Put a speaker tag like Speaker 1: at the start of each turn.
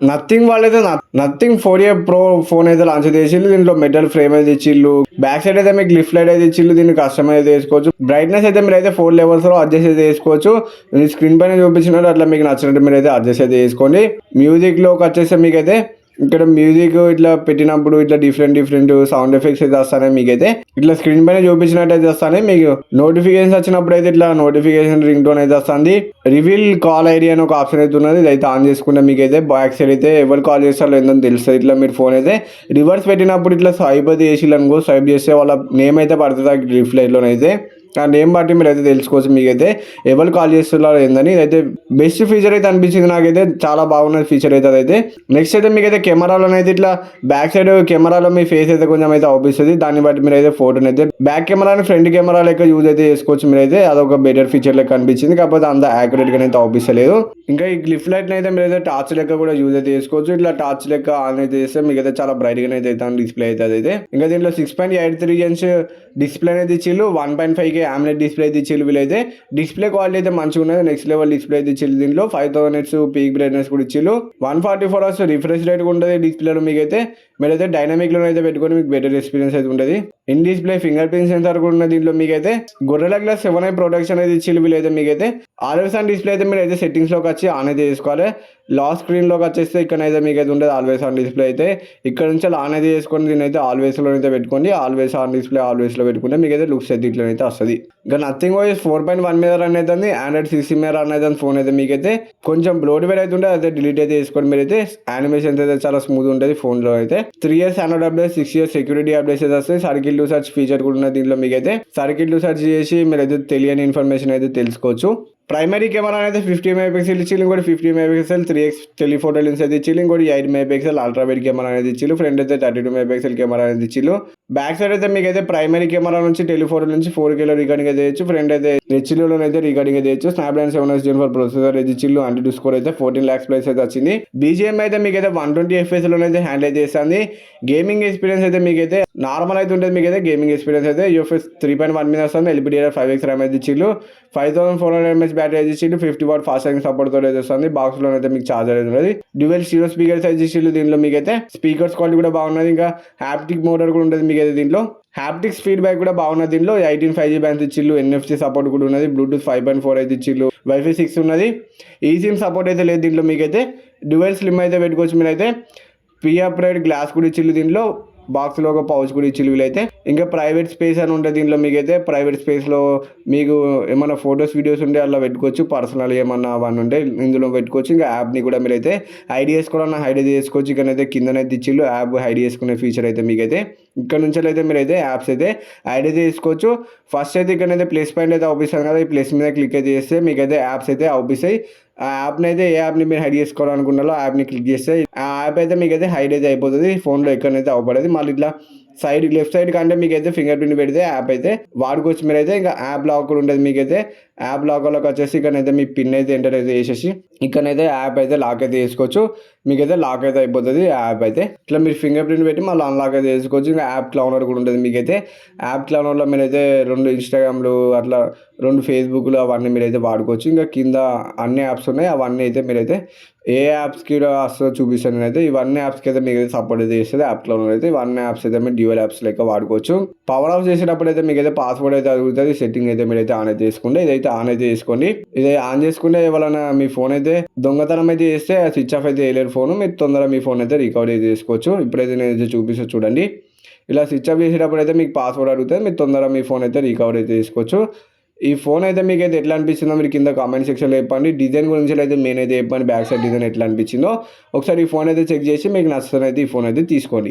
Speaker 1: Nothing వాళ్ళైతే nothing 4A Pro phone అయితే launch చేసిళ్ళు. దీంట్లో మెటల్ ఫ్రేమ్ అయితే ఇచ్చిళ్ళు. బ్యాక్ సైడ్ అయితే మీకు లిఫ్ట్ లైట్ అయితే ఇచ్చిళ్ళు. దీన్ని కస్టమైజ్ అయితే చేసుకోవచ్చు. బ్రైట్నెస్ అయితే మీరు అయితే 4 levels లో అడ్జస్ట్ అయితే చేసుకోవచ్చు. స్క్రీన్ పైన చూపించినట్టు అట్లా మీకు నచ్చినట్టు మీరు అయితే అడ్జస్ట్ అయితే చేసుకోండి. మ్యూజిక్ లోకి వచ్చేస్తే మీకైతే ఇక్కడ మ్యూజిక్ ఇట్లా పెట్టినప్పుడు ఇట్లా డిఫరెంట్ సౌండ్ ఎఫెక్ట్స్ అయితే వస్తాయి. మీకైతే ఇట్లా స్క్రీన్ పైన చూపించినట్టు అయితే వస్తాయి. మీకు నోటిఫికేషన్స్ వచ్చినప్పుడు అయితే ఇట్లా నోటిఫికేషన్ రింగ్ టోన్ అయితే వస్తుంది. రివీల్ కాల్ ఐడి అని ఒక ఆప్షన్ అయితే ఉన్నది. ఇది అయితే ఆన్ చేసుకుంటే మీకైతే బ్యాక్ సైడ్ అయితే ఎవరు కాల్ చేస్తారో ఏందని తెలుస్తుంది. ఇట్లా మీరు ఫోన్ అయితే రివర్స్ పెట్టినప్పుడు ఇట్లా స్వైప్ అయితే చేసి అనుకో, స్వైప్ చేస్తే వాళ్ళ నేమ్ అయితే పడుతుంది రిప్లైలోనైతే. ఆ నేమ్ బట్టి మీరు అయితే తెలుసుకోవచ్చు. మీకైతే ఎవరు కాల్ చేస్తున్నారు ఏందని. ఇదైతే బెస్ట్ ఫీచర్ అయితే అనిపించింది నాకైతే. చాలా బాగున్నది ఫీచర్ అయితే అదైతే. నెక్స్ట్ అయితే మీకైతే కెమెరాలోనైతే ఇట్లా బ్యాక్ సైడ్ కెమెరాలో మీ ఫేస్ అయితే కొంచెం అయితే అవుపిస్తుంది. దాన్ని బట్టి మీరు అయితే ఫోటోని అయితే బ్యాక్ కెమెరాని ఫ్రంట్ కెమెరా లెక్క యూజ్ అయితే చేసుకోవచ్చు. మీరైతే అదొక బెటర్ ఫీచర్ లెక్క అనిపించింది. కాకపోతే అంత యాక్యురేట్గా అయితే అవుపిస్తలేదు. ఇంకా ఈ లిఫ్ట్ లైట్ని అయితే మీరు అయితే టార్చ్ లెక్క కూడా యూజ్ అయితే చేసుకోవచ్చు. ఇట్లా టార్చ్ లెక్క ఆన్ అయితే చేస్తే మీకు అయితే చాలా బ్రైట్గా అయితే డిస్ప్లే అయితే అదైతే. ఇంకా దీంట్లో 6.83 inch డిస్ప్లే అనేది ఇచ్చిళ్ళు. 1.5K AMOLED డిస్ప్లే అయితే ఇచ్చిళ్ళు. వీళ్ళైతే డిస్ప్లే క్వాలిటీ అయితే మంచిగా ఉన్నది. నెక్స్ట్ లెవెల్ డిస్ప్లే అయితే ఇచ్చిళ్ళు. దీంట్లో 5000 nits పీక్ బ్రైట్నెస్ కూడా ఇచ్చిళ్ళు. 144 hours రిఫ్రెష్ రేట్ కూడా ఉంటుంది డిస్ప్లేలో. మీకైతే మీరైతే డైనామిక్లో అయితే పెట్టుకొని మీకు బెటర్ ఎక్స్పీరియన్స్ అయితే ఉంటుంది. In display finger print censor కూడా ఉన్నది దీంట్లో. మీకైతే గొర్రెల గ్లాస్ 7i ప్రొటెక్షన్ అయితే ఇచ్చిళ్ళు. వీళ్ళైతే మీకైతే ఆల్వేస్ ఆన్ డిస్ప్లే అయితే మీరు అయితే సెట్టింగ్స్లోకి వచ్చి ఆన్ అయితే చేసుకోవాలి. లాస్ట్ స్క్రీన్లోకి వచ్చేస్తే ఇక్కడైతే మీకైతే ఉంటుంది ఆల్వేస్ ఆన్ డిస్ప్లే అయితే. ఇక్కడ నుంచి ఆన్ అయితే చేసుకొని దీని అయితే ఆల్వేస్లో అయితే పెట్టుకోండి. ఆల్వేస్ ఆన్ డిస్ప్లే ఆల్వేస్లో పెట్టుకుంటే మీకైతే లుక్స్ అయితే ఇట్లా అయితే వస్తుంది. ఇంకా నథింగ్ వాయిస్ 4.1 మీద రన్ అవుతుంది. ఆండ్రాయిడ్ 6 మీద రన్ అవుతుంది ఫోన్ అయితే. మీకైతే కొంచెం బ్లోట్వేర్ అయితే ఉంటుంది. అయితే డిలీట్ అయితే చేసుకొని మీరైతే యానిమేషన్స్ అయితే చాలా స్మూత్ ఉంటుంది ఫోన్లో అయితే. 3 years Android update, 6 years security updates అయితే వస్తాయి. సర్కిల్ టు సర్చ్ ఫీచర్ కూడా ఉన్నది దీంట్లో. మీకైతే సర్కిల్ టు సర్చ్ చేసి మీరైతే తెలియని ఇన్ఫర్మేషన్ అయితే తెలుసుకోవచ్చు. ప్రైమరీ కెమెరా అయితే 50 MP ఇచ్చిల్లు. ఇంకోటి 50 MP 3x టెలిఫోటో లెన్స్ అయితే ఇచ్చిల్లు. ఇంకోటి 8 MP అల్ట్రా వైడ్ కెమెరా అనేది ఇచ్చిల్లు. ఫ్రంట్ అయితే 32 MP కెమెరా అనేది ఇచ్చిల్లు. బ్యాక్ సైడ్ అయితే మీకు అయితే ప్రైమరీ కెమెరా నుంచి టెలిఫోటో నుంచి 4Kలో రికార్డింగ్ అయితే చేయొచ్చు. ఫ్రంట్ అయితే హెచ్డీలో అయితే రికార్డింగ్ అయితే చేయొచ్చు. స్నాప్డ్రాగన్ 7 Gen 4 ప్రొసెసర్ అయితే ఇచ్చిల్లు. అంటీ స్కోర్ అయితే 14 lakhs ప్లస్ అయితే వచ్చింది. BGM అయితే మీకు అయితే 120 FPS లోనైతే హ్యాండిల్ చేస్తుంది. గేమింగ్ ఎక్స్పీరియన్స్ అయితే మీకైతే నార్మల్ అయితే ఉంటుంది. మీకైతే గేమింగ్ ఎక్స్పీరియన్స్ అయితే UFS 3.1 మీద వస్తుంది. LPDDR 5X RAM అయితే ఇచ్చిల్లు. 5400 mAh బ్యాటరీ అయితే ఇచ్చిల్లు. 50 watt ఫాస్ట్ ఛార్జింగ్ సపోర్ట్ తోటి అయితే వస్తుంది. బాక్స్ లో అయితే మీకు చార్జర్ అయితే ఉన్నది. డ్యూయల్ స్టీరియో స్పీకర్స్ అయితే ఇచ్చిల్లు. దీంట్లో మీకైతే స్పీకర్స్ క్వాలిటీ కూడా బాగున్నది. ఇంకా హ్యాప్టిక్ మోటార్ కూడా ఉంటుంది మీకైతే దీంట్లో. హ్యాప్టిక్స్ ఫీడ్బ్యాక్ కూడా బాగున్నది. దీంట్లో 18 5G బ్యాండ్స్ ఇచ్చిల్లు. NFC సపోర్ట్ కూడా ఉన్నది. బ్లూటూత్ 5.4 అయితే ఇచ్చిల్లు. వైఫై 6 ఉన్నది. ఈసిమ్ సపోర్ట్ అయితే లేదు దీంట్లో. మీకైతే డ్యూయల్ స్లిమ్ అయితే పెట్టుకోవచ్చు. మీరైతే అప్గ్రేడ్ గ్లాస్ కూడా ఇచ్చిల్లు. దీంట్లో బాక్స్లో ఒక పౌచ్ కూడా ఇచ్చిల్లు వీళ్ళైతే. ఇంకా ప్రైవేట్ స్పేస్ అని ఉంటుంది దీంట్లో. మీకైతే ప్రైవేట్ స్పేస్లో మీకు ఏమైనా ఫొటోస్ వీడియోస్ ఉంటే అలా పెట్టుకోవచ్చు. పర్సనల్ ఏమన్నా అవన్నీ ఉంటే ఇందులో పెట్టుకోవచ్చు. ఇంకా యాప్ని కూడా మీరైతే హైడ్ చేసుకోవాలన్నా హైడ్ చేసుకోవచ్చు. ఇక్కడైతే కిందనైతే ఇచ్చిల్లు యాప్ హైడ్ చేసుకునే ఫీచర్ అయితే. మీకైతే ఇక్కడ నుంచి అయితే మీరైతే యాప్స్ అయితే హైడ్ అయితే చేసుకోవచ్చు. ఫస్ట్ అయితే ఇక్కడైతే ప్లస్ పాయింట్ అయితే అవుపిస్తుంది కదా. ఈ ప్లస్ మీద క్లిక్ అయితే చేస్తే మీకైతే యాప్స్ అయితే అవుపిస్తాయి. ఆ యాప్ని అయితే ఏ యాప్ని మీరు హైడ్ చేసుకోవాలనుకున్నారో ఆ యాప్ని క్లిక్ చేస్తే ఆ యాప్ అయితే మీకైతే హైడ్ అయితే అయిపోతుంది. ఫోన్లో ఎక్కడైతే అవపడేది. మళ్ళీ ఇట్లా సైడ్ లెఫ్ట్ సైడ్ కంటే మీకైతే ఫింగర్ ప్రింట్ పెడితే యాప్ అయితే వాడుకోవచ్చు. మీరైతే ఇంకా యాప్ లాక్ కూడా ఉంటుంది. మీకైతే యాప్ లాక్లోకి వచ్చేసి ఇక్కడైతే మీ పిన్ అయితే ఎంటర్ అయితే చేసేసి ఇక్కడైతే యాప్ అయితే లాక్ అయితే చేసుకోవచ్చు. మీకైతే లాక్ అయితే అయిపోతుంది యాప్ అయితే. ఇట్లా మీరు ఫింగర్ ప్రింట్ పెట్టి మళ్ళీ అన్లాక్ అయితే చేసుకోవచ్చు. ఇంకా యాప్ క్లౌనర్ కూడా ఉంటుంది. మీకైతే యాప్ క్లౌనర్లో మీరైతే 2 ఇన్స్టాగ్రామ్లు అట్లా 2 ఫేస్బుక్లు అవన్నీ మీరైతే వాడుకోవచ్చు. ఇంకా కింద అన్ని యాప్స్ ఉన్నాయి. అవన్నీ అయితే మీరైతే ఏ యాప్స్కి వస్తుందో చూపిస్తాను నేనైతే. ఇవన్నీ యాప్స్కి అయితే మీకు అయితే సపోర్ట్ అయితే చేస్తుంది యాప్ క్లౌనర్ అయితే. ఇవన్నీ యాప్స్ అయితే మీరు డ్యూయల్ యాప్స్ లెక్క వాడుకోవచ్చు. పవర్ ఆఫ్ చేసేటప్పుడు అయితే మీకైతే పాస్వర్డ్ అయితే అడుగుతుంది. సెట్టింగ్ అయితే మీరైతే ఆన్ అయితే చేసుకుంటే ఇదైతే ఆన్ అయితే చేసుకోండి. ఇది ఆన్ చేసుకుంటే ఎవరైనా మీ ఫోన్ అయితే దొంగతనం అయితే చేస్తే స్విచ్ ఆఫ్ అయితే వేయలేరు ఫోన్. మీరు తొందరగా మీ ఫోన్ అయితే రికవర్ అయితే చేసుకోవచ్చు. ఇప్పుడైతే నేనైతే చూపిస్తూ చూడండి. ఇలా స్విచ్ ఆఫ్ చేసేటప్పుడు అయితే మీకు పాస్వర్డ్ అడుగుతుంది. మీరు తొందరగా మీ ఫోన్ అయితే రికవర్ అయితే చేసుకోవచ్చు. ఈ ఫోన్ అయితే మీకు అయితే ఎట్లా అనిపించిందో మీరు కింద కామెంట్ సెక్షన్లో చెప్పండి. డిజైన్ గురించి అయితే మెయిన్ అయితే చెప్పండి. బ్యాక్ సైడ్ డిజైన్ ఎట్లా అనిపించిందో ఒకసారి ఈ ఫోన్ అయితే చెక్ చేసి మీకు నచ్చుతుంది అయితే ఈ ఫోన్ అయితే తీసుకోండి.